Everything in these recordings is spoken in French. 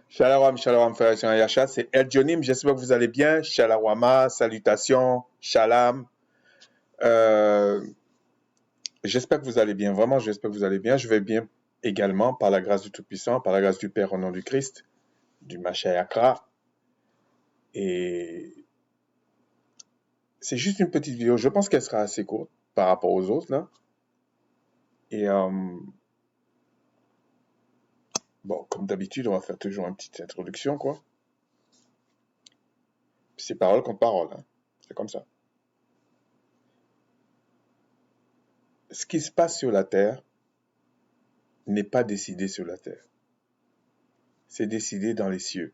Shalom, frère Yacha, c'est El Dionim, j'espère que vous allez bien. Shalawama, salutations, shalom. Euh, j'espère que vous allez bien, vraiment, j'espère que vous allez bien. Je vais bien également, par la grâce du Tout-Puissant, par la grâce du Père au nom du Christ, du Mashiachra. Et c'est juste une petite vidéo, je pense qu'elle sera assez courte par rapport aux autres, là. Et bon, comme d'habitude, on va faire toujours une petite introduction, quoi. C'est parole contre parole, hein. C'est comme ça. Ce qui se passe sur la terre n'est pas décidé sur la terre. C'est décidé dans les cieux.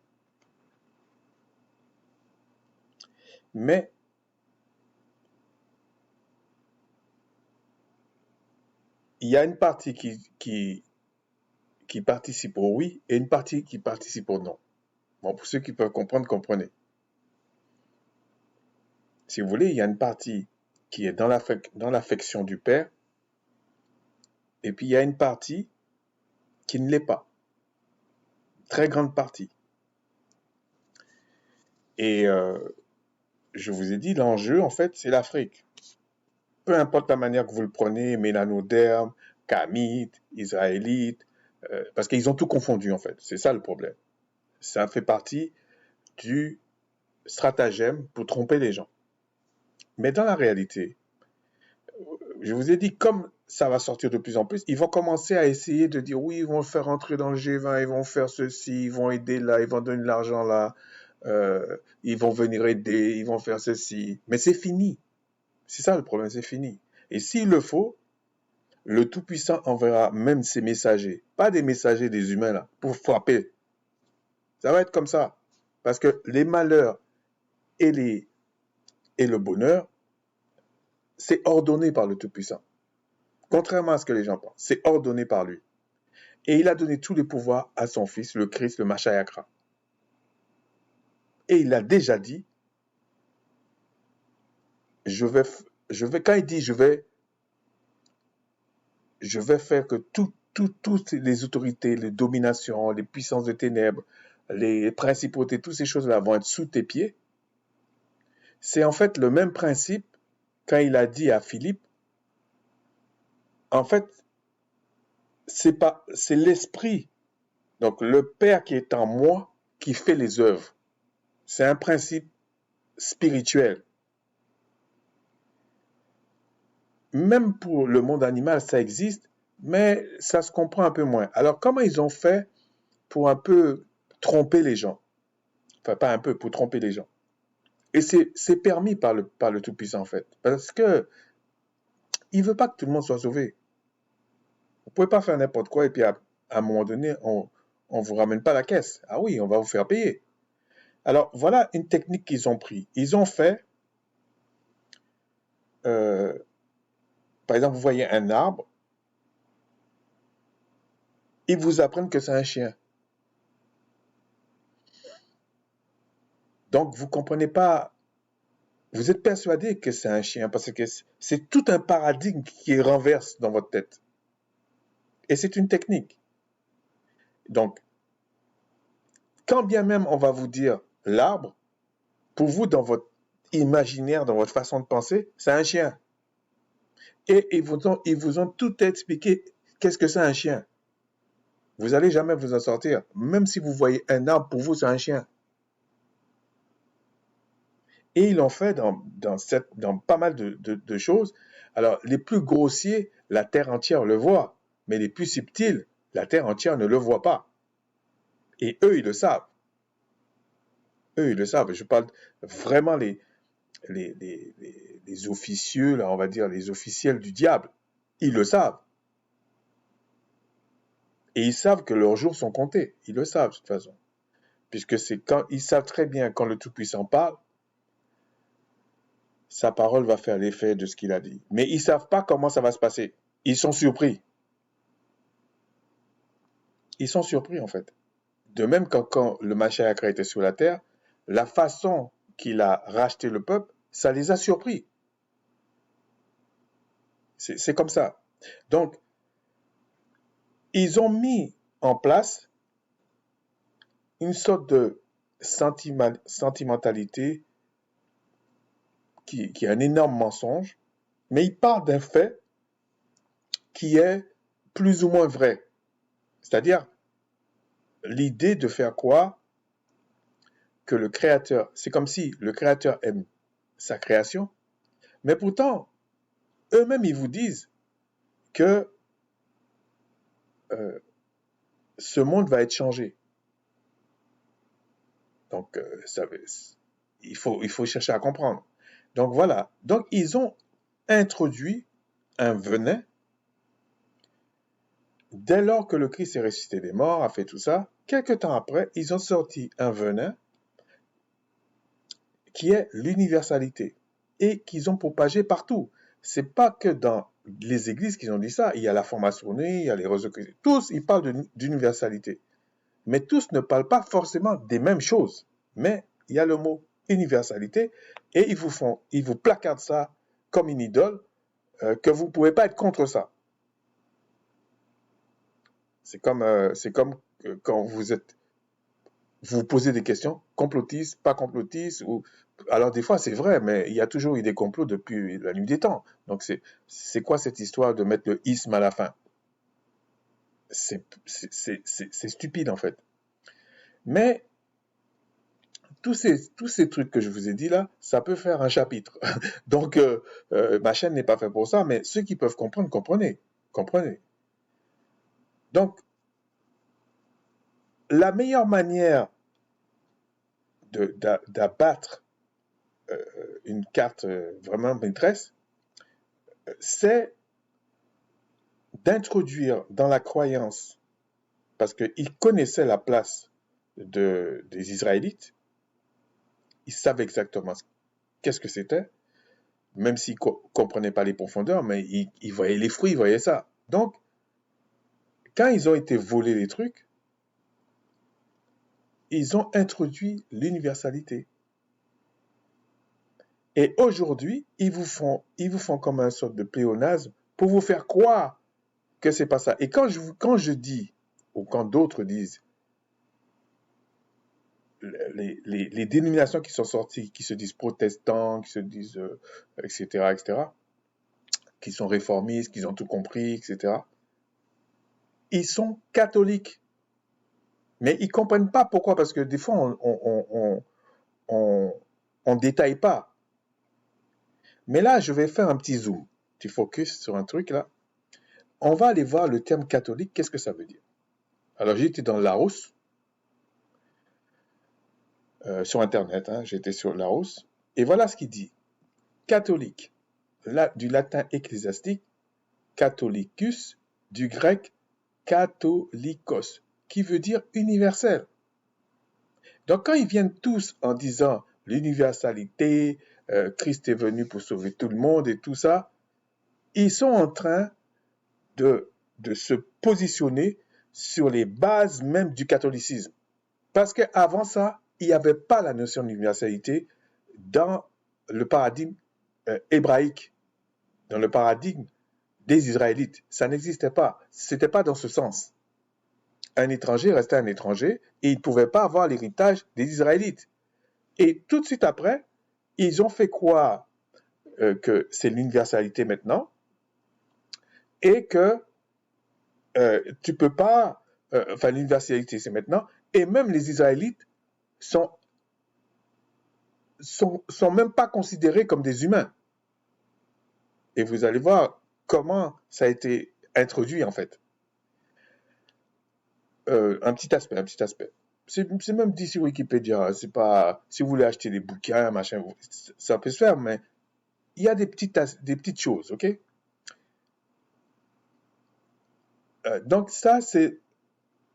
Mais il y a une partie qui participe au oui et une partie qui participe au non. Bon, pour ceux qui peuvent comprendre, comprenez. Si vous voulez, il y a une partie qui est dans l'affection du Père, et puis il y a une partie qui ne l'est pas. Très grande partie. Et je vous ai dit, l'enjeu, en fait, c'est l'Afrique. Peu importe la manière que vous le prenez, mélanoderme, kamite, israélite, parce qu'ils ont tout confondu, en fait. C'est ça le problème. Ça fait partie du stratagème pour tromper les gens. Mais dans la réalité, je vous ai dit, comme ça va sortir de plus en plus, ils vont commencer à essayer de dire, oui, ils vont le faire entrer dans le G20, ils vont faire ceci, ils vont aider là, ils vont donner de l'argent là, ils vont venir aider, ils vont faire ceci. Mais c'est fini. C'est ça le problème, c'est fini. Et s'il le faut, le Tout-Puissant enverra même ses messagers, pas des messagers des humains là, pour frapper. Ça va être comme ça. Parce que les malheurs et le bonheur, c'est ordonné par le Tout-Puissant. Contrairement à ce que les gens pensent, c'est ordonné par lui. Et il a donné tous les pouvoirs à son fils, le Christ, le Mashiachra. Et il a déjà dit, quand il dit je vais faire que toutes les autorités, les dominations, les puissances de ténèbres, les principautés, toutes ces choses-là vont être sous tes pieds. C'est en fait le même principe quand il a dit à Philippe, en fait, c'est l'esprit, donc le Père qui est en moi, qui fait les œuvres. C'est un principe spirituel. Même pour le monde animal, ça existe, mais ça se comprend un peu moins. Alors, comment ils ont fait pour un peu tromper les gens? Enfin, pas un peu, pour tromper les gens. Et c'est permis par le Tout-Puissant, en fait. Parce que il veut pas que tout le monde soit sauvé. Vous pouvez pas faire n'importe quoi et puis à un moment donné, on vous ramène pas la caisse. Ah oui, on va vous faire payer. Alors, voilà une technique qu'ils ont pris. Ils ont fait, euh, par exemple, vous voyez un arbre, ils vous apprennent que c'est un chien. Donc, vous comprenez pas, vous êtes persuadé que c'est un chien parce que c'est tout un paradigme qui renverse dans votre tête. Et c'est une technique. Donc, quand bien même on va vous dire l'arbre, pour vous, dans votre imaginaire, dans votre façon de penser, c'est un chien. Et ils vous ont tout expliqué qu'est-ce que c'est un chien. Vous allez jamais vous en sortir. Même si vous voyez un arbre, pour vous, c'est un chien. Et ils l'ont fait dans pas mal de choses. Alors, les plus grossiers, la terre entière le voit. Mais les plus subtils, la terre entière ne le voit pas. Et eux, ils le savent. Eux, ils le savent. Je parle vraiment les officieux, là, on va dire, les officiels du diable. Ils le savent. Et ils savent que leurs jours sont comptés. Ils le savent, de toute façon. Puisque ils savent très bien quand le Tout-Puissant parle, sa parole va faire l'effet de ce qu'il a dit. Mais ils savent pas comment ça va se passer. Ils sont surpris. Ils sont surpris, en fait. De même quand le Mashiach était sur la terre, la façon qu'il a racheté le peuple, ça les a surpris. C'est comme ça. Donc, ils ont mis en place une sorte de sentimentalité qui est un énorme mensonge, mais ils parlent d'un fait qui est plus ou moins vrai. C'est-à-dire l'idée de faire quoi que le créateur, c'est comme si le créateur aime sa création, mais pourtant, eux-mêmes, ils vous disent que euh, ce monde va être changé. Donc, il faut chercher à comprendre. Donc, voilà. Donc, ils ont introduit un venin dès lors que le Christ est ressuscité des morts, a fait tout ça. Quelque temps après, ils ont sorti un venin qui est l'universalité et qu'ils ont propagé partout. C'est pas que dans les églises qu'ils ont dit ça. Il y a la franc-maçonnerie, il y a les réseaux chrétiens. Tous, ils parlent d'universalité. Mais tous ne parlent pas forcément des mêmes choses. Mais il y a le mot universalité et ils vous placardent ça comme une idole que vous ne pouvez pas être contre ça. C'est comme quand vous posez des questions, complotistes, pas complotistes, ou alors des fois c'est vrai, mais il y a toujours eu des complots depuis la nuit des temps. Donc c'est quoi cette histoire de mettre le isme à la fin? C'est stupide en fait. Mais tous ces trucs que je vous ai dit là, ça peut faire un chapitre. Donc ma chaîne n'est pas faite pour ça, mais ceux qui peuvent comprendre, comprenez, comprenez. Donc la meilleure manière d'abattre une carte vraiment maîtresse, c'est d'introduire dans la croyance, parce qu'ils connaissaient la place des Israélites, ils savaient exactement qu'est-ce que c'était, même s'ils ne comprenaient pas les profondeurs, mais ils voyaient les fruits, ils voyaient ça. Donc, quand ils ont été volés les trucs, ils ont introduit l'universalité. Et aujourd'hui, ils vous font comme un sorte de pléonasme pour vous faire croire que c'est pas ça. Et quand je dis, ou quand d'autres disent, les dénominations qui sont sorties, qui se disent protestants, qui se disent, etc., etc., qui sont réformistes, qui ont tout compris, etc., ils sont catholiques. Mais ils comprennent pas pourquoi, parce que des fois, on détaille pas. Mais là, je vais faire un petit zoom, petit focus sur un truc là. On va aller voir le terme catholique, qu'est-ce que ça veut dire. Alors, j'étais dans Larousse, sur Internet, hein, j'étais sur Larousse, et voilà ce qu'il dit. Catholique, du latin ecclésiastique, catholicus, du grec catholikos, qui veut dire universel. Donc quand ils viennent tous en disant l'universalité, Christ est venu pour sauver tout le monde et tout ça, ils sont en train de se positionner sur les bases même du catholicisme. Parce qu'avant ça, il n'y avait pas la notion d'universalité dans le paradigme hébraïque, dans le paradigme des Israélites. Ça n'existait pas. C'était pas dans ce sens. Un étranger restait un étranger et il ne pouvait pas avoir l'héritage des Israélites. Et tout de suite après, ils ont fait croire que c'est l'universalité maintenant et que tu peux pas, enfin l'universalité c'est maintenant, et même les Israélites sont même pas considérés comme des humains. Et vous allez voir comment ça a été introduit en fait. Un petit aspect. C'est même dit sur Wikipédia. C'est pas, si vous voulez acheter des bouquins, machin, ça peut se faire, mais il y a des petites choses, ok? Donc ça, c'est,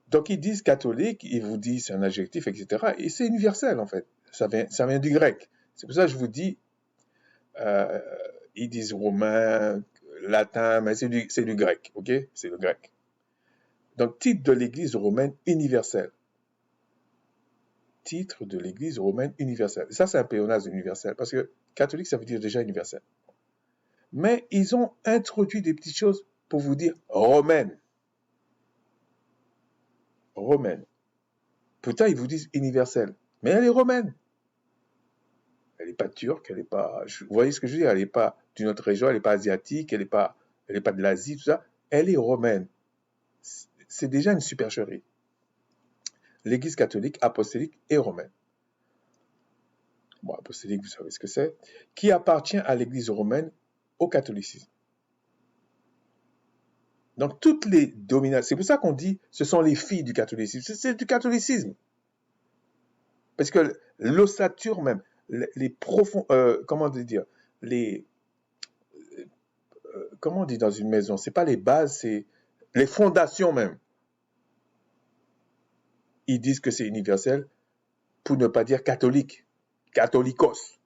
donc ils disent catholique, ils vous disent c'est un adjectif, etc. Et c'est universel en fait. Ça vient du grec. C'est pour ça que je vous dis, euh, ils disent romain, latin, mais c'est du grec, ok? C'est le grec. Donc titre de l'Église romaine universelle. Titre de l'Église romaine universelle. Ça, c'est un pléonasme universel, parce que catholique, ça veut dire déjà universel. Mais ils ont introduit des petites choses pour vous dire romaine. Romaine. Pourtant, ils vous disent universelle. Mais elle est romaine. Elle n'est pas turque, elle n'est pas. Vous voyez ce que je veux dire? Elle n'est pas d'une autre région, elle n'est pas asiatique, elle est pas de l'Asie, tout ça. Elle est romaine. C'est déjà une supercherie. L'Église catholique, apostolique et romaine. Bon, apostolique, vous savez ce que c'est. Qui appartient à l'Église romaine, au catholicisme. Donc, toutes les dominations. C'est pour ça qu'on dit ce sont les filles du catholicisme. C'est du catholicisme. Parce que l'ossature même, les profonds. Comment dire? Les. Comment on dit dans une maison? C'est pas les bases, c'est les fondations même. Ils disent que c'est universel pour ne pas dire catholique. Catholicos.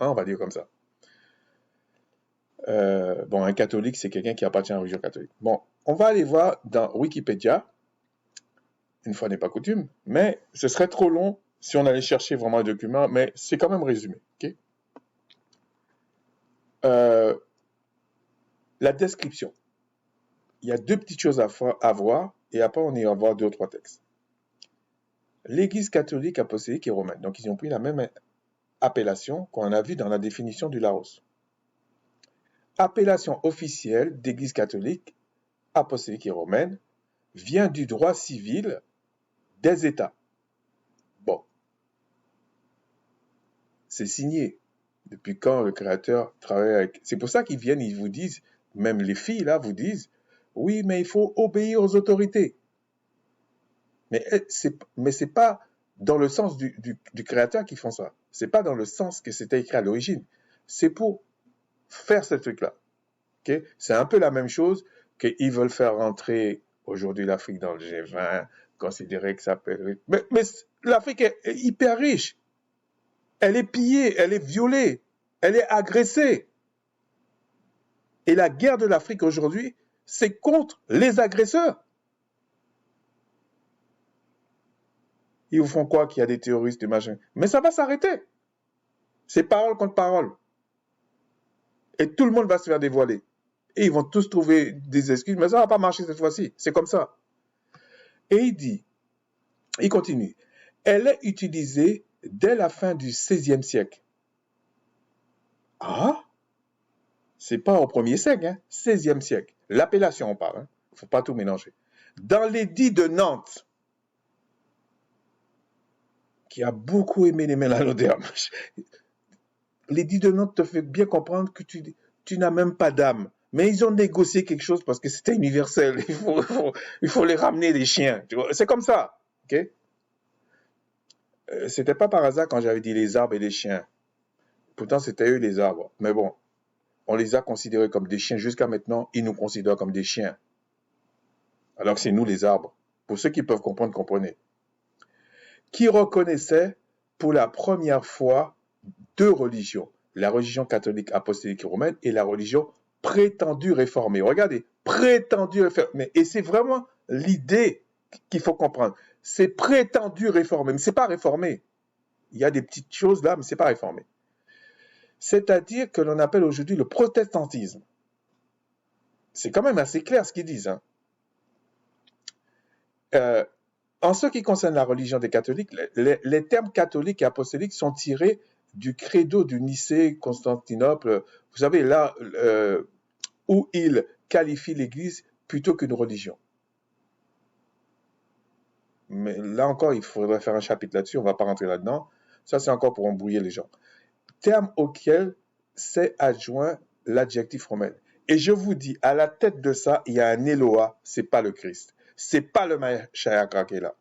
Hein, on va dire comme ça. Bon, un catholique, c'est quelqu'un qui appartient à la religion catholique. Bon, on va aller voir dans Wikipédia, une fois n'est pas coutume, mais ce serait trop long si on allait chercher vraiment un document, mais c'est quand même résumé. Okay? La description. Il y a deux petites choses à voir, et après on ira voir deux ou trois textes. L'Église catholique, apostolique et romaine. Donc ils ont pris la même appellation qu'on a vu dans la définition du Laos. Appellation officielle d'Église catholique, apostolique et romaine vient du droit civil des États. Bon, c'est signé. Depuis quand le Créateur travaille avec... C'est pour ça qu'ils viennent, ils vous disent, même les filles là vous disent, oui, mais il faut obéir aux autorités. Mais c'est pas dans le sens du Créateur qu'ils font ça. C'est pas dans le sens que c'était écrit à l'origine. C'est pour faire ce truc-là. Okay? C'est un peu la même chose qu'ils veulent faire rentrer aujourd'hui l'Afrique dans le G20, considérer que ça peut... Mais l'Afrique est hyper riche. Elle est pillée, elle est violée, elle est agressée. Et la guerre de l'Afrique aujourd'hui, c'est contre les agresseurs. Ils vous font quoi qu'il y a des terroristes et machin? Mais ça va s'arrêter. C'est parole contre parole. Et tout le monde va se faire dévoiler. Et ils vont tous trouver des excuses, mais ça ne va pas marcher cette fois-ci. C'est comme ça. Et il continue. Elle est utilisée dès la fin du XVIe siècle. Ah, c'est pas au 1er siècle, hein, 16e siècle. L'appellation, on parle. Il ne faut pas tout mélanger. Dans l'édit de Nantes, qui a beaucoup aimé les mélanodermes, l'édit de Nantes te fait bien comprendre que tu n'as même pas d'âme. Mais ils ont négocié quelque chose parce que c'était universel. Il faut les ramener, les chiens. C'est comme ça. Okay? C'était pas par hasard quand j'avais dit les arbres et les chiens. Pourtant, c'était eux les arbres. Mais bon, on les a considérés comme des chiens. Jusqu'à maintenant, ils nous considèrent comme des chiens. Alors que c'est nous les arbres. Pour ceux qui peuvent comprendre, comprenez. Qui reconnaissait pour la première fois deux religions. La religion catholique, apostolique et romaine et la religion prétendue réformée. Regardez, prétendue réformée. Et c'est vraiment l'idée qu'il faut comprendre. C'est prétendu réformé, mais c'est pas réformé. Il y a des petites choses là, mais c'est pas réformé. C'est-à-dire que l'on appelle aujourd'hui le protestantisme. C'est quand même assez clair ce qu'ils disent. Hein. En ce qui concerne la religion des catholiques, les termes catholiques et apostoliques sont tirés du credo du Nicée, Constantinople. Vous savez, là où ils qualifient l'Église plutôt qu'une religion. Mais là encore, il faudrait faire un chapitre là-dessus, on ne va pas rentrer là-dedans. Ça, c'est encore pour embrouiller les gens. Terme auquel s'est adjoint l'adjectif romain. Et je vous dis, à la tête de ça, il y a un Eloah, c'est pas le Christ. C'est pas le Mashiach qui est là.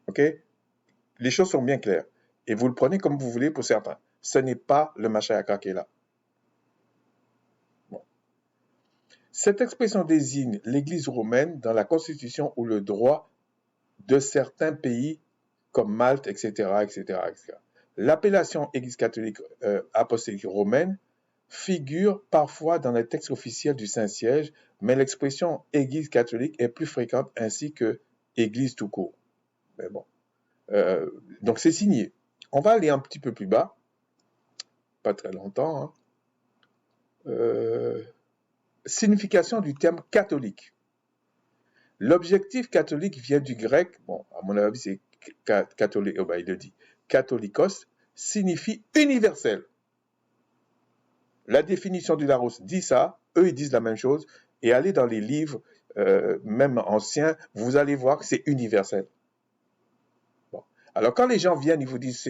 Ok? Les choses sont bien claires. Et vous le prenez comme vous voulez pour certains. Ce n'est pas le Mashiach qui est là. Bon. Cette expression désigne l'Église romaine dans la constitution ou le droit de certains pays comme Malte, etc., etc., etc. L'appellation Église catholique apostolique romaine figure parfois dans les textes officiels du Saint-Siège, mais l'expression Église catholique est plus fréquente ainsi que Église tout court. Mais bon. Donc c'est signé. On va aller un petit peu plus bas, pas très longtemps. Hein. Signification du terme catholique. L'objectif catholique vient du grec, bon, à mon avis, c'est catholique, oh ben, il le dit, catholicos, signifie universel. La définition du Larousse dit ça, eux, ils disent la même chose, et allez dans les livres, même anciens, vous allez voir que c'est universel. Bon. Alors, quand les gens viennent, ils vous disent,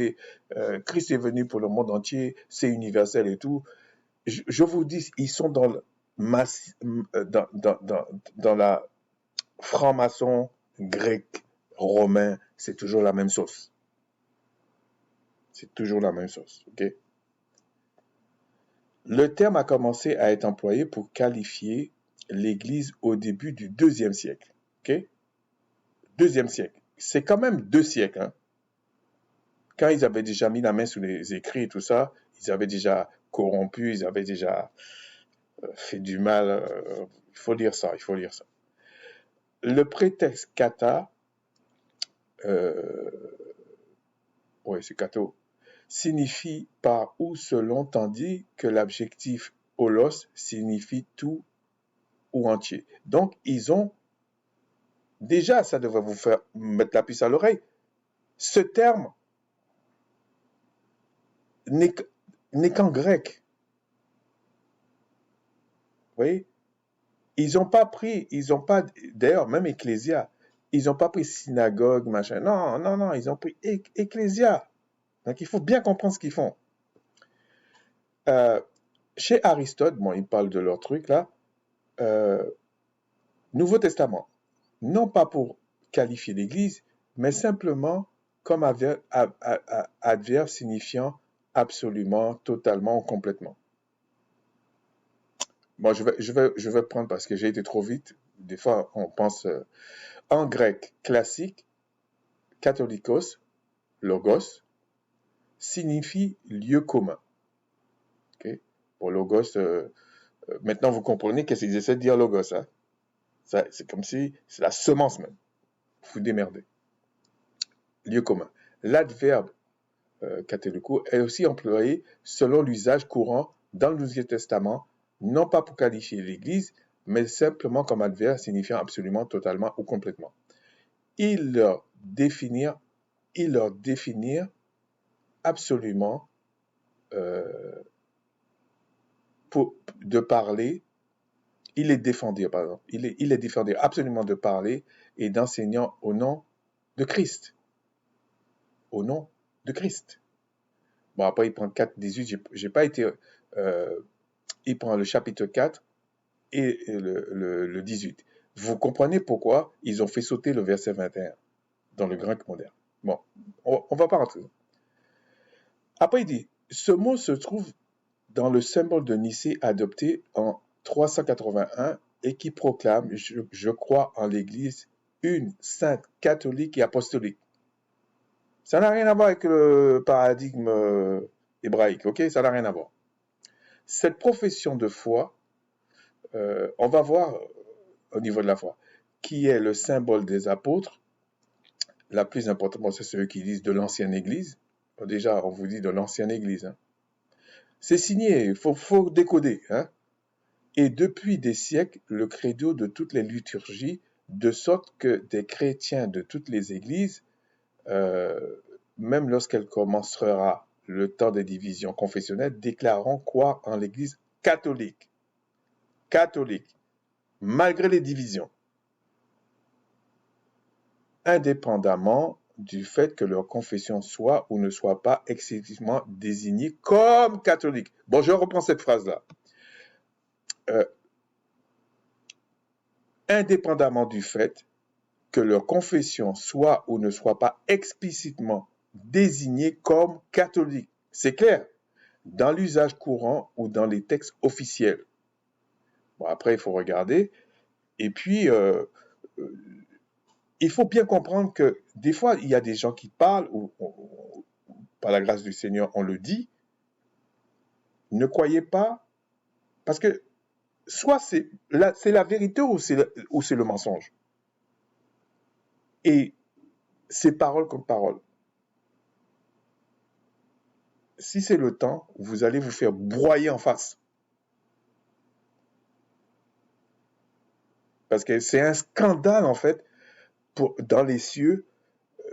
Christ est venu pour le monde entier, c'est universel et tout, je vous dis, ils sont dans la franc-maçon, grec, romain, c'est toujours la même sauce. C'est toujours la même sauce, ok? Le terme a commencé à être employé pour qualifier l'Église au début du IIe siècle, ok? IIe siècle. C'est quand même 2 siècles, hein? Quand ils avaient déjà mis la main sur les écrits et tout ça, ils avaient déjà corrompu, ils avaient déjà fait du mal. Il faut lire ça, il faut lire ça. Le prétexte kata, ouais, c'est kato, signifie par ou selon, tandis que l'adjectif holos signifie tout ou entier. Donc, ils ont, déjà, ça devrait vous faire mettre la puce à l'oreille. Ce terme n'est qu'en grec. Vous voyez? Ils n'ont pas, d'ailleurs, même Ecclésia, ils n'ont pas pris synagogue, machin. Non, non, non, ils ont pris Ecclésia. Donc, il faut bien comprendre ce qu'ils font. Chez Aristote, bon, ils parlent de leur truc là, Nouveau Testament, non pas pour qualifier l'Église, mais simplement comme adverbe signifiant absolument, totalement ou complètement. Bon, je vais prendre parce que j'ai été trop vite. Des fois, on pense en grec classique, katholikos, logos, signifie lieu commun. Okay? Pour logos, maintenant vous comprenez qu'est-ce qu'ils essaient de dire logos. Hein? C'est comme si c'est la semence même. Vous démerdez. Lieu commun. L'adverbe katholiko est aussi employé selon l'usage courant dans le Nouveau Testament, non pas pour qualifier l'Église, mais simplement comme adverbe signifiant absolument, totalement ou complètement. Il leur définir absolument de parler, il est défendu, pardon, il est défendu absolument de parler et d'enseignant au nom de Christ. Au nom de Christ. Bon, après, il prend 4, 18, j'ai pas été... il prend le chapitre 4 et le 18. Vous comprenez pourquoi ils ont fait sauter le verset 21 dans le grec moderne. Bon, on va pas rentrer. Après, il dit, ce mot se trouve dans le symbole de Nicée adopté en 381 et qui proclame, je crois en l'Église, une sainte catholique et apostolique. Ça n'a rien à voir avec le paradigme hébraïque, ok? Ça n'a rien à voir. Cette profession de foi, on va voir au niveau de la foi, qui est le symbole des apôtres. La plus importante, c'est ceux qui disent de l'ancienne Église. Déjà, on vous dit de l'ancienne Église. Hein. C'est signé, il faut décoder. Hein. Et depuis des siècles, le credo de toutes les liturgies, de sorte que des chrétiens de toutes les églises, même lorsqu'elle commencera le temps des divisions confessionnelles, déclareront croire en l'Église catholique. Catholique, malgré les divisions. Indépendamment du fait que leur confession soit ou ne soit pas exclusivement désignée comme catholique. Bon, je reprends cette phrase-là. Indépendamment du fait que leur confession soit ou ne soit pas explicitement désignée comme catholique. C'est clair, dans l'usage courant ou dans les textes officiels. Bon, après, il faut regarder. Et puis, il faut bien comprendre que des fois, il y a des gens qui parlent, ou par la grâce du Seigneur, on le dit. Ne croyez pas, parce que soit c'est la vérité ou c'est le mensonge. Et c'est parole comme parole. Si c'est le temps, vous allez vous faire broyer en face. Parce que c'est un scandale, en fait, dans les cieux,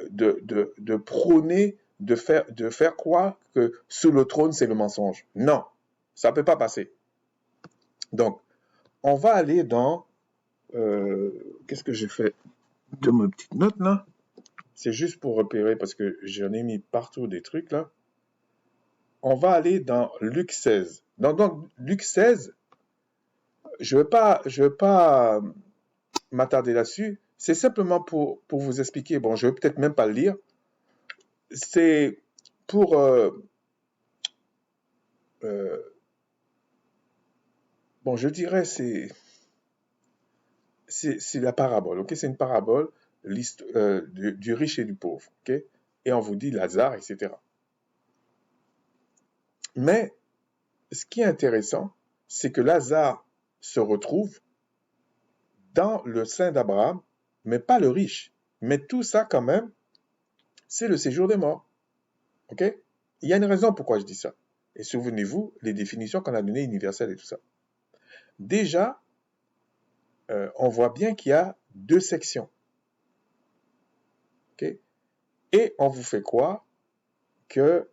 de prôner, de faire croire que sous le trône, c'est le mensonge. Non, ça ne peut pas passer. Donc, on va aller dans... qu'est-ce que j'ai fait de mes petites notes, là? C'est juste pour repérer, parce que j'en ai mis partout des trucs, là. On va aller dans Luc 16. Donc Luc 16, je vais pas m'attarder là-dessus. C'est simplement pour vous expliquer. Bon, je vais peut-être même pas le lire. C'est pour euh, bon, je dirais c'est la parabole. Ok, c'est une parabole du riche et du pauvre. Ok, et on vous dit Lazare, etc. Mais ce qui est intéressant, c'est que Lazare se retrouve dans le sein d'Abraham, mais pas le riche. Mais tout ça, quand même, c'est le séjour des morts. OK? Il y a une raison pourquoi je dis ça. Et souvenez-vous, les définitions qu'on a données universelles et tout ça. Déjà, on voit bien qu'il y a deux sections. OK? Et on vous fait croire que...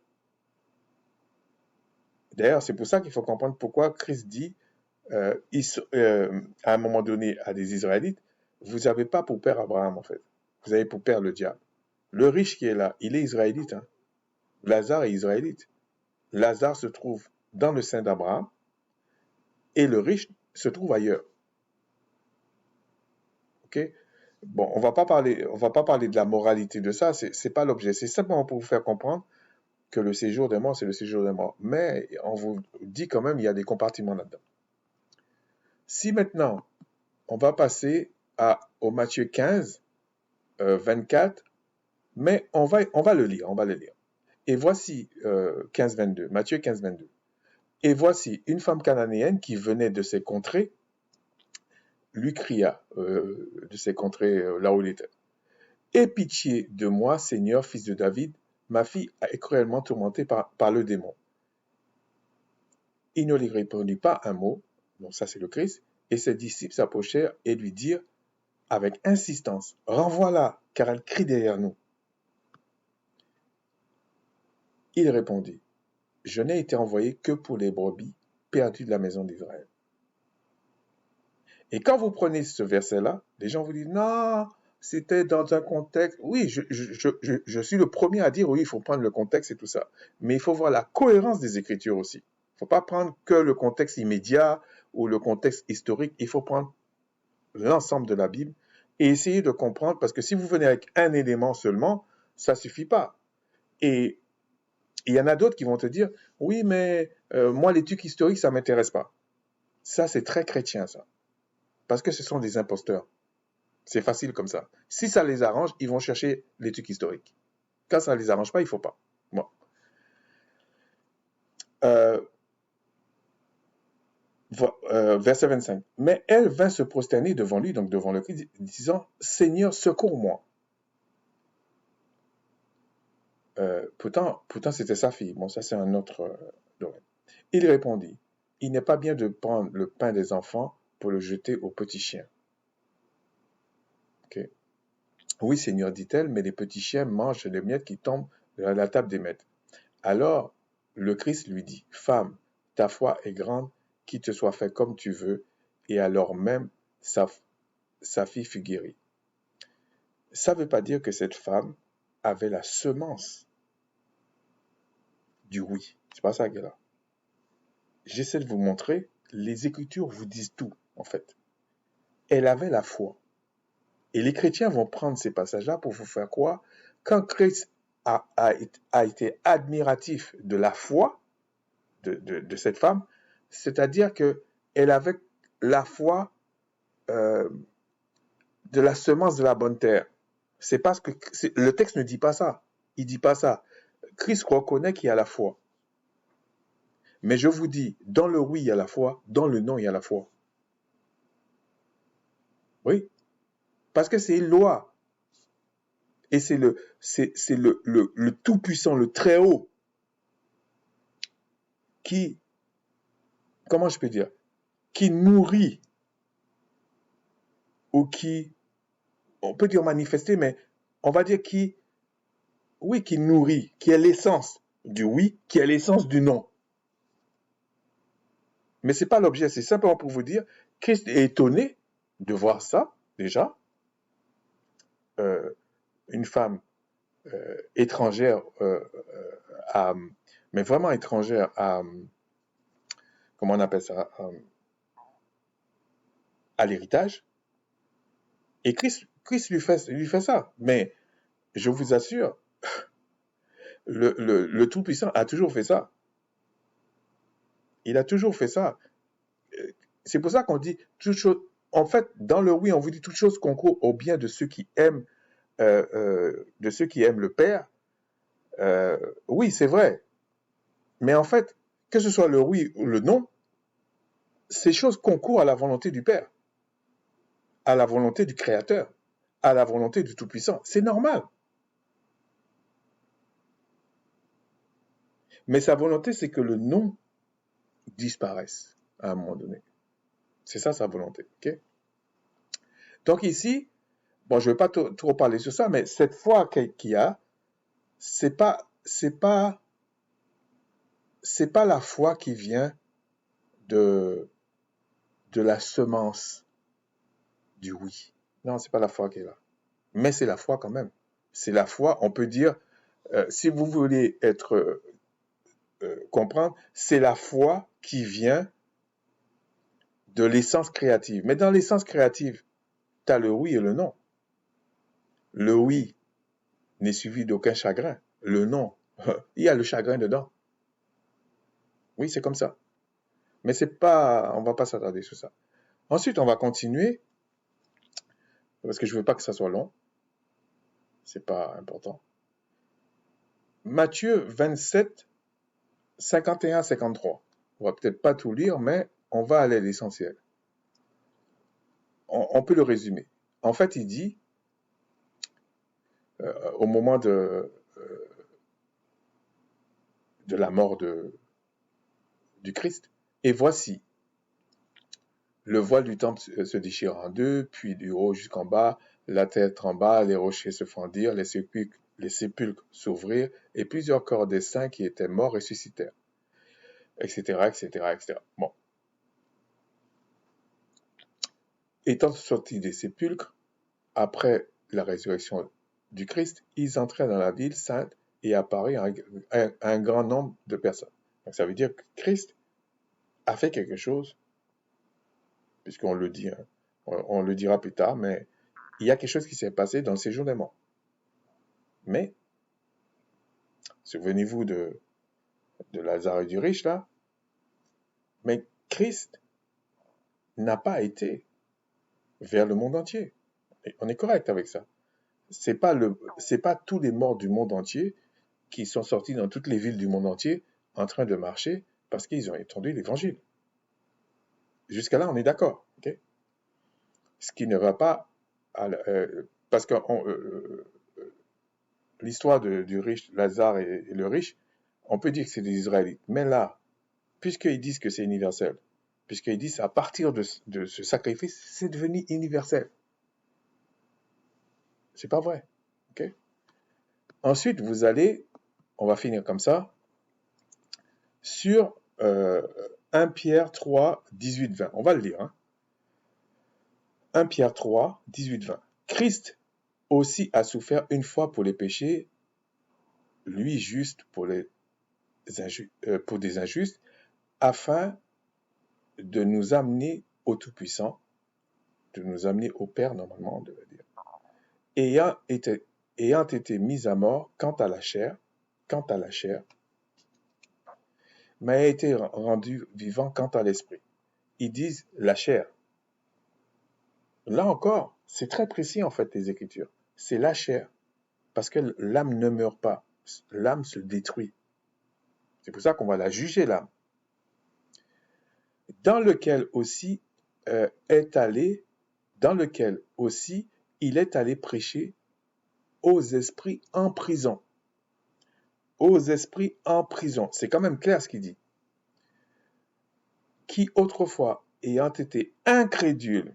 D'ailleurs, c'est pour ça qu'il faut comprendre pourquoi Christ dit à un moment donné à des Israélites, vous n'avez pas pour père Abraham, en fait. Vous avez pour père le diable. Le riche qui est là, il est israélite. Hein? Lazare est israélite. Lazare se trouve dans le sein d'Abraham et le riche se trouve ailleurs. Ok? Bon, on va pas parler de la moralité de ça, c'est pas l'objet. C'est simplement pour vous faire comprendre que le séjour des morts, c'est le séjour des morts. Mais on vous dit quand même, il y a des compartiments là-dedans. Si maintenant, on va passer au Matthieu 15, 24, mais on va le lire, Et voici 15, 22, Matthieu 15, 22. Et voici une femme cananéenne qui venait de ces contrées, lui cria de ces contrées là où il était. Aie pitié de moi, Seigneur, fils de David, ma fille est cruellement tourmentée par le démon. Il ne lui répondit pas un mot, donc ça c'est le Christ, et ses disciples s'approchèrent et lui dirent avec insistance, renvoie-la, car elle crie derrière nous. Il répondit, je n'ai été envoyé que pour les brebis perdues de la maison d'Israël. Et quand vous prenez ce verset-là, les gens vous disent, non, c'était dans un contexte. Oui, je suis le premier à dire, oui, il faut prendre le contexte et tout ça. Mais il faut voir la cohérence des Écritures aussi. Il ne faut pas prendre que le contexte immédiat ou le contexte historique. Il faut prendre l'ensemble de la Bible et essayer de comprendre, parce que si vous venez avec un élément seulement, ça ne suffit pas. Et il y en a d'autres qui vont te dire, oui, mais moi, l'étude historique, ça ne m'intéresse pas. Ça, c'est très chrétien, ça. Parce que ce sont des imposteurs. C'est facile comme ça. Si ça les arrange, ils vont chercher l'étude historique. Quand ça ne les arrange pas, il ne faut pas. Bon. Verset 25. Mais elle vint se prosterner devant lui, donc devant le Christ, disant, Seigneur, secours-moi. Pourtant, c'était sa fille. Bon, ça, c'est un autre domaine. Il répondit, il n'est pas bien de prendre le pain des enfants pour le jeter aux petits chiens. Okay. Oui, Seigneur, dit-elle, mais les petits chiens mangent les miettes qui tombent de la table des maîtres. Alors, le Christ lui dit, femme, ta foi est grande, qu'il te soit fait comme tu veux. Et alors même, sa fille fut guérie. Ça ne veut pas dire que cette femme avait la semence du oui. C'est pas ça qu'elle a. J'essaie de vous montrer, les Écritures vous disent tout, en fait. Elle avait la foi. Et les chrétiens vont prendre ces passages-là pour vous faire croire, quand Christ a été admiratif de la foi de cette femme, c'est-à-dire qu'elle avait la foi de la semence de la bonne terre. C'est parce que le texte ne dit pas ça. Il dit pas ça. Christ reconnaît qu'il y a la foi. Mais je vous dis, dans le oui, il y a la foi, dans le non, il y a la foi. Oui, parce que c'est une loi. Et c'est le Tout-Puissant, le Très-Haut, qui, comment je peux dire, qui nourrit ou qui, on peut dire manifester, mais on va dire qui, oui, qui nourrit, qui est l'essence du oui, qui est l'essence du non. Mais c'est pas l'objet, c'est simplement pour vous dire, Christ est étonné de voir ça, déjà. Euh, une femme étrangère, à, mais vraiment étrangère à, comment on appelle ça, à l'héritage. Et Christ lui fait ça. Mais je vous assure, le Tout-Puissant a toujours fait ça. Il a toujours fait ça. C'est pour ça qu'on dit toute chose. En fait, dans le oui, on vous dit toute chose concourt au bien de ceux qui aiment le Père. Oui, c'est vrai. Mais en fait, que ce soit le oui ou le non, ces choses concourent à la volonté du Père, à la volonté du Créateur, à la volonté du Tout-Puissant. C'est normal. Mais sa volonté, c'est que le non disparaisse à un moment donné. C'est ça sa volonté. Okay? Donc ici, bon, je ne vais pas trop parler sur ça, mais cette foi qu'il y a, c'est pas la foi qui vient de la semence du oui. Non, c'est pas la foi qui est là. Mais c'est la foi quand même. C'est la foi, on peut dire, si vous voulez comprendre, c'est la foi qui vient de l'essence créative. Mais dans l'essence créative, tu as le oui et le non. Le oui n'est suivi d'aucun chagrin. Le non, il y a le chagrin dedans. Oui, c'est comme ça. Mais c'est pas, on va pas s'attarder sur ça. Ensuite, on va continuer, parce que je veux pas que ça soit long. C'est pas important. Matthieu 27, 51, 53. On va peut-être pas tout lire, mais on va aller à l'essentiel. On peut le résumer. En fait, il dit, au moment de la mort du Christ, et voici, le voile du temple se déchire en deux, puis du haut jusqu'en bas, la terre trembla, les rochers se fendirent, les sépulcres s'ouvrirent, et plusieurs corps des saints qui étaient morts ressuscitèrent, etc., etc., etc. Bon. Étant sortis des sépulcres, après la résurrection du Christ, ils entrèrent dans la ville sainte et apparut un grand nombre de personnes. Donc ça veut dire que Christ a fait quelque chose, puisqu'on le dit, hein, on le dira plus tard, mais il y a quelque chose qui s'est passé dans le séjour des morts. Mais, souvenez-vous de Lazare et du riche, là, mais Christ n'a pas été vers le monde entier. Et on est correct avec ça. C'est pas tous les morts du monde entier qui sont sortis dans toutes les villes du monde entier en train de marcher parce qu'ils ont entendu l'évangile. Jusqu'à là, on est d'accord. Okay? Ce qui ne va pas parce que l'histoire du riche, Lazare et le riche, on peut dire que c'est des Israélites. Mais là, puisqu'ils disent que c'est universel, puisqu'ils disent à partir de ce sacrifice, c'est devenu universel. C'est pas vrai. Okay? Ensuite, on va finir comme ça, sur 1 Pierre 3, 18, 20. On va le lire. Hein? 1 Pierre 3, 18, 20. Christ aussi a souffert une fois pour les péchés, lui juste pour des injustes, afin de nous amener au Tout-Puissant, de nous amener au Père, normalement, on devrait dire. Ayant été mis à mort quant à la chair, mais a été rendu vivant quant à l'esprit. Ils disent la chair. Là encore, c'est très précis en fait les Écritures. C'est la chair. Parce que l'âme ne meurt pas. L'âme se détruit. C'est pour ça qu'on va la juger, l'âme. Dans lequel aussi il est allé prêcher aux esprits en prison. Aux esprits en prison. C'est quand même clair ce qu'il dit. Qui autrefois, ayant été incrédules,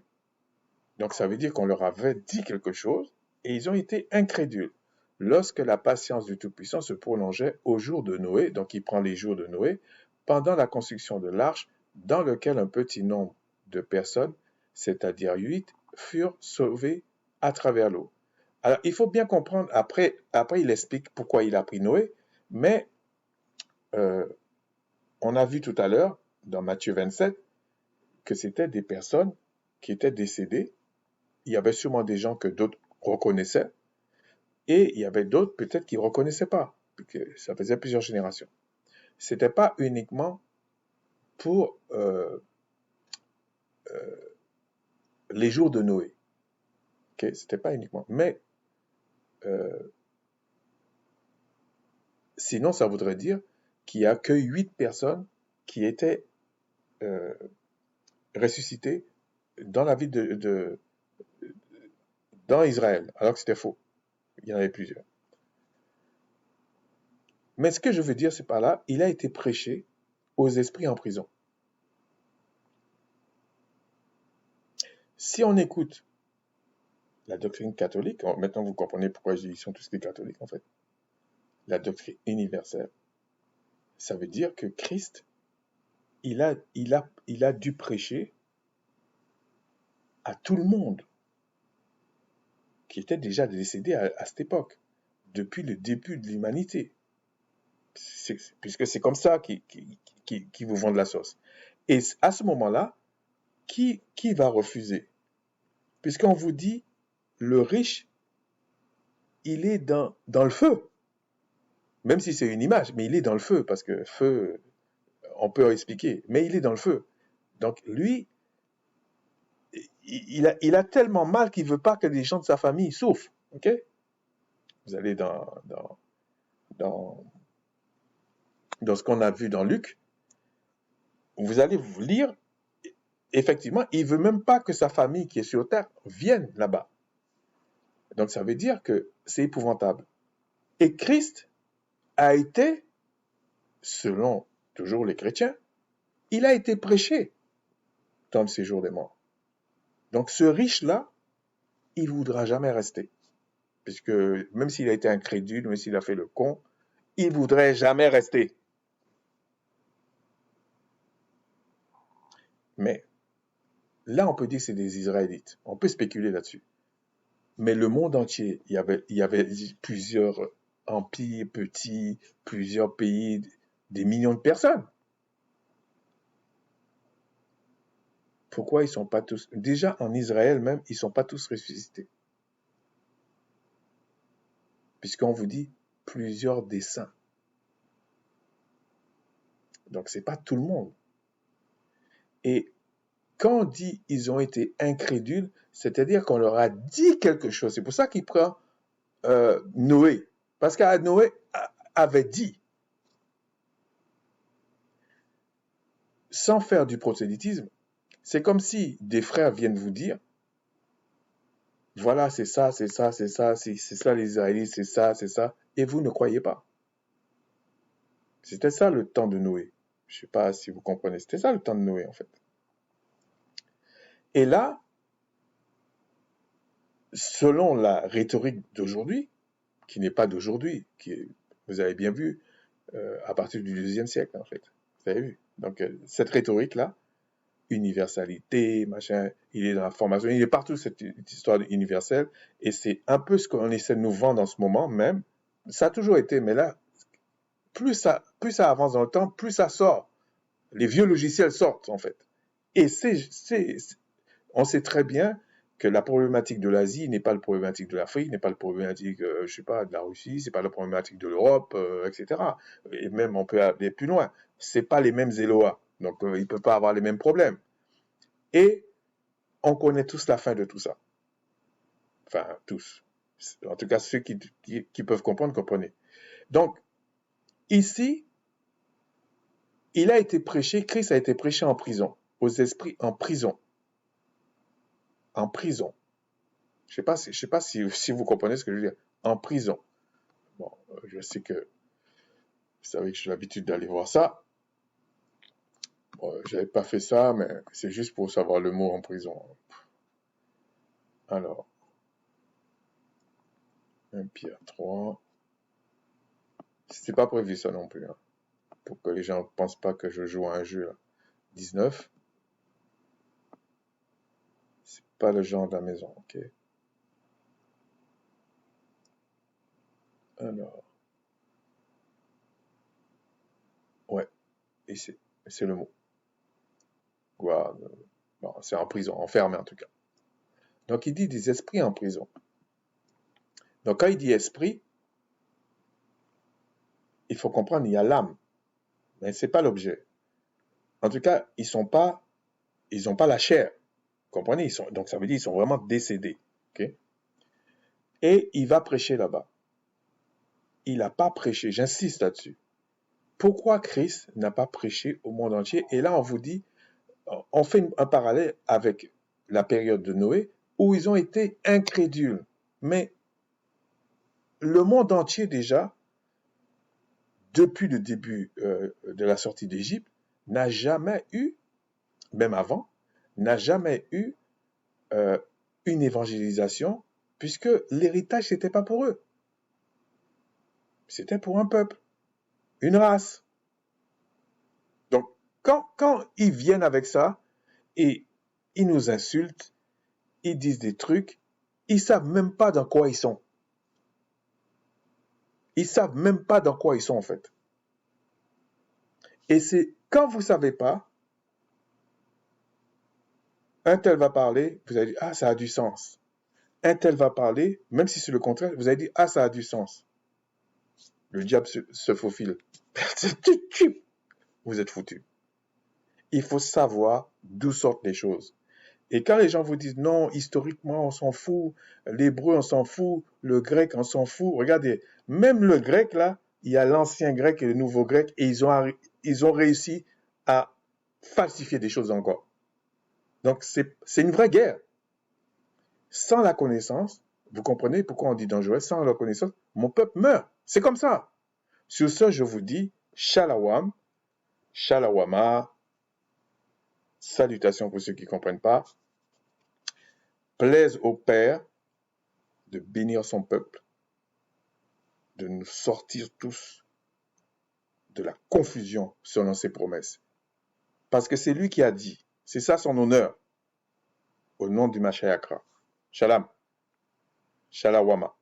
Donc ça veut dire qu'on leur avait dit quelque chose et ils ont été incrédules. Lorsque la patience du Tout-Puissant se prolongeait au jour de Noé, donc il prend les jours de Noé, pendant la construction de l'arche, dans lequel un petit nombre de personnes, c'est-à-dire 8, furent sauvées à travers l'eau. Alors il faut bien comprendre, après il explique pourquoi il a pris Noé, mais euh, on a vu tout à l'heure, dans Matthieu 27, que c'était des personnes qui étaient décédées. Il y avait sûrement des gens que d'autres reconnaissaient, et il y avait d'autres peut-être qui ne reconnaissaient pas, parce que ça faisait plusieurs générations. C'était pas uniquement pour les jours de Noé, okay? C'était pas uniquement. Mais euh, sinon, ça voudrait dire qu'il n'y a que 8 personnes qui étaient euh, ressuscitées dans la ville dans Israël, alors que c'était faux. Il y en avait plusieurs. Mais ce que je veux dire, c'est par là, il a été prêché aux esprits en prison. Si on écoute la doctrine catholique, maintenant vous comprenez pourquoi ils sont tous des catholiques en fait, la doctrine universelle, ça veut dire que Christ, il a dû prêcher à tout le monde qui était déjà décédé à cette époque, depuis le début de l'humanité. Puisque c'est comme ça qu'ils vous vendent la sauce. Et à ce moment-là, qui va refuser? Puisqu'on vous dit, le riche, il est dans le feu. Même si c'est une image, mais il est dans le feu, parce que feu, on peut expliquer, mais il est dans le feu. Donc lui, il a tellement mal qu'il ne veut pas que les gens de sa famille souffrent. Ok? Vous allez dans, dans ce qu'on a vu dans Luc, vous allez vous lire, effectivement, il ne veut même pas que sa famille qui est sur terre vienne là-bas. Donc ça veut dire que c'est épouvantable. Et Christ a été, selon toujours les chrétiens, il a été prêché dans le séjour des morts. Donc ce riche-là, il ne voudra jamais rester. Puisque même s'il a été incrédule, même s'il a fait le con, il ne voudrait jamais rester. Mais là, on peut dire que c'est des Israélites. On peut spéculer là-dessus. Mais le monde entier, il y avait plusieurs empires petits, plusieurs pays, des millions de personnes. Pourquoi ils ne sont pas tous... Déjà, en Israël même, ils ne sont pas tous ressuscités. Puisqu'on vous dit plusieurs des saints. Donc, ce n'est pas tout le monde. Et quand on dit ils ont été incrédules, c'est-à-dire qu'on leur a dit quelque chose. C'est pour ça qu'il prend Noé. Parce que Noé avait dit, sans faire du prosélytisme, c'est comme si des frères viennent vous dire, voilà, c'est ça, c'est ça, c'est ça, c'est ça les Israélites, c'est ça, et vous ne croyez pas. C'était ça le temps de Noé. Je ne sais pas si vous comprenez, c'était ça le temps de Noé en fait. Et là, selon la rhétorique d'aujourd'hui, qui n'est pas d'aujourd'hui, vous avez bien vu, à partir du IIe siècle en fait. Vous avez vu. Donc cette rhétorique-là, universalité, machin, il est dans la formation, il est partout cette histoire universelle, et c'est un peu ce qu'on essaie de nous vendre en ce moment même. Ça a toujours été, mais là, plus ça avance dans le temps, plus ça sort. Les vieux logiciels sortent en fait. Et on sait très bien que la problématique de l'Asie n'est pas la problématique de l'Afrique, n'est pas la problématique, je sais pas, de la Russie, c'est pas la problématique de l'Europe, etc. Et même on peut aller plus loin. C'est pas les mêmes Eloa, donc ils peuvent pas avoir les mêmes problèmes. Et on connaît tous la fin de tout ça. Enfin, tous. En tout cas, ceux qui peuvent comprendre, comprenez. Donc, ici, Christ a été prêché en prison, aux esprits en prison. En prison. Je sais pas si vous comprenez ce que je veux dire. En prison. Bon, je sais que vous savez que j'ai l'habitude d'aller voir ça. Bon, j'avais pas fait ça, mais c'est juste pour savoir le mot en prison. Alors, 1 Pierre 3. C'était pas prévu ça non plus, hein, pour que les gens ne pensent pas que je joue à un jeu, là. 19. C'est pas le genre de la maison, ok. Alors, ouais, et c'est le mot. Quoi, bon, c'est en prison, enfermé en tout cas. Donc il dit des esprits en prison. Donc quand il dit esprit, il faut comprendre, il y a l'âme, mais c'est pas l'objet. En tout cas, ils n'ont pas la chair. Vous comprenez? Donc ça veut dire qu'ils sont vraiment décédés. Ok. Et il va prêcher là-bas. Il n'a pas prêché, j'insiste là-dessus. Pourquoi Christ n'a pas prêché au monde entier? Et là, on vous dit, on fait un parallèle avec la période de Noé, où ils ont été incrédules. Mais le monde entier déjà, depuis le début de la sortie d'Égypte, n'a jamais eu, même avant, n'a jamais eu une évangélisation, puisque l'héritage, c'était pas pour eux. C'était pour un peuple, une race. Donc, quand ils viennent avec ça, et ils nous insultent, ils disent des trucs, ils savent même pas dans quoi ils sont. Ils savent même pas dans quoi ils sont, en fait. Et c'est quand vous savez pas, un tel va parler, vous allez dire, ah, ça a du sens. Un tel va parler, même si c'est le contraire, vous allez dire, ah, ça a du sens. Le diable se faufile. Vous êtes foutus. Il faut savoir d'où sortent les choses. Et quand les gens vous disent, non, historiquement, on s'en fout, l'hébreu, on s'en fout, le grec, on s'en fout, regardez, même le grec, là, il y a l'ancien grec et le nouveau grec, et ils ont réussi à falsifier des choses encore. Donc, c'est une vraie guerre. Sans la connaissance, vous comprenez pourquoi on dit dangereux, sans la connaissance, mon peuple meurt. C'est comme ça. Sur ce, je vous dis, shalawam, shalawama, salutations pour ceux qui ne comprennent pas, plaise au Père de bénir son peuple, de nous sortir tous de la confusion selon ses promesses. Parce que c'est lui qui a dit, c'est ça son honneur, au nom du Mashiachra. Shalom, shalawama.